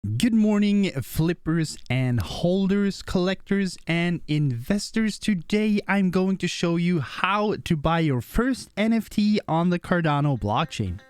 Good morning, flippers and holders, collectors and investors. Today I'm going to show you how to buy your first NFT on the Cardano blockchain.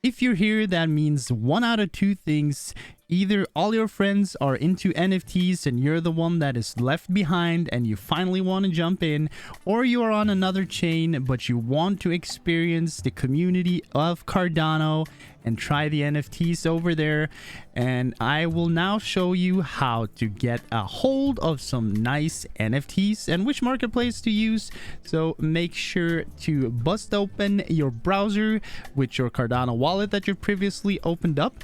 If you're here, that means one out of two things. Either all your friends are into NFTs and you're the one that is left behind and you finally want to jump in, or you are on another chain but you want to experience the community of Cardano and try the NFTs over there. And I will now show you how to get a hold of some nice NFTs and which marketplace to use. So make sure to bust open your browser with your Cardano wallet that you previously opened up.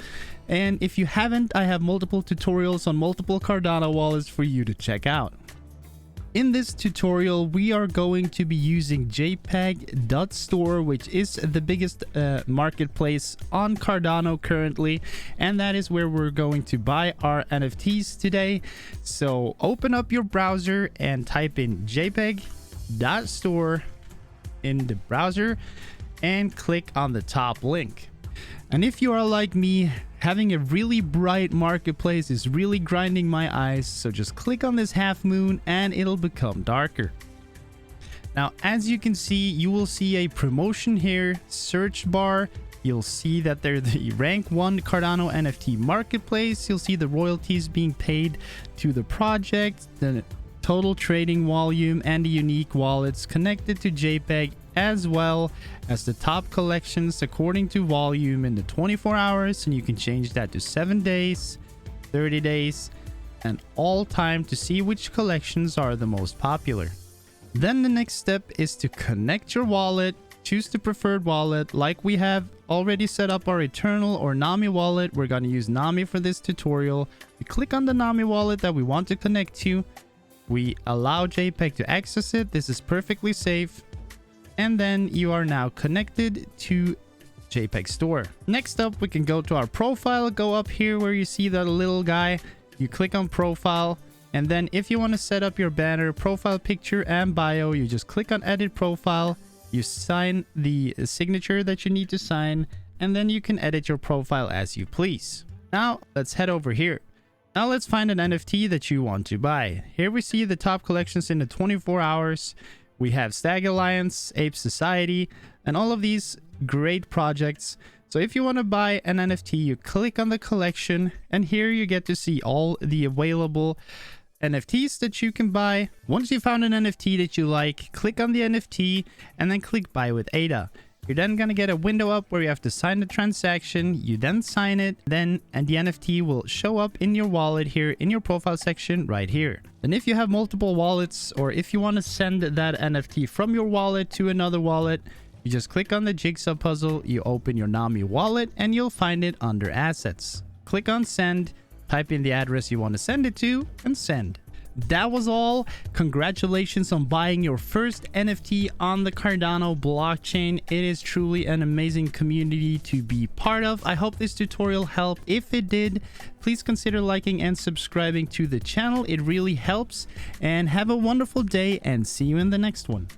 And if you haven't, I have multiple tutorials on multiple Cardano wallets for you to check out. In this tutorial, we are going to be using Jpg.store, which is the biggest marketplace on Cardano currently, and that is where we're going to buy our NFTs today. So open up your browser and type in Jpg.store in the browser and click on the top link. And if you are like me, having a really bright marketplace is really grinding my eyes, so just click on this half moon and it'll become darker. Now, as you can see, you will see a promotion here, search bar. You'll see that they're the rank 1 Cardano NFT marketplace. You'll see the royalties being paid to the project, the total trading volume, and the unique wallets connected to JPEG, as well as the top collections according to volume in the 24 hours, and you can change that to 7 days, 30 days, and all time to see which collections are the most popular. Then the next step is to connect your wallet, choose the preferred wallet. Like we have already set up our Eternal or Nami wallet, we're going to use Nami for this tutorial. We click on the Nami wallet that we want to connect to. We allow JPEG to access it. This is perfectly safe. And then you are now connected to Jpg.store. Next up, we can go to our profile. Go up here where you see that little guy. You click on profile. And then if you want to set up your banner, profile picture, and bio, you just click on edit profile. You sign the signature that you need to sign. And then you can edit your profile as you please. Now, let's head over here. Now let's find an NFT that you want to buy. Here we see the top collections in the 24 hours. We have Stag Alliance, Ape Society, and all of these great projects. So if you want to buy an NFT, you click on the collection, and here you get to see all the available NFTs that you can buy. Once you found an NFT that you like, click on the NFT and then click Buy with ADA. You're then going to get a window up where you have to sign the transaction. You then sign it, and the NFT will show up in your wallet here in your profile section right here. And if you have multiple wallets, or if you want to send that NFT from your wallet to another wallet, you just click on the jigsaw puzzle, you open your Nami wallet, and you'll find it under assets. Click on send, type in the address you want to send it to, and send. That was all. Congratulations on buying your first NFT on the Cardano blockchain. It is truly an amazing community to be part of. I hope this tutorial helped. If it did, please consider liking and subscribing to the channel. It really helps. And have a wonderful day, and see you in the next one.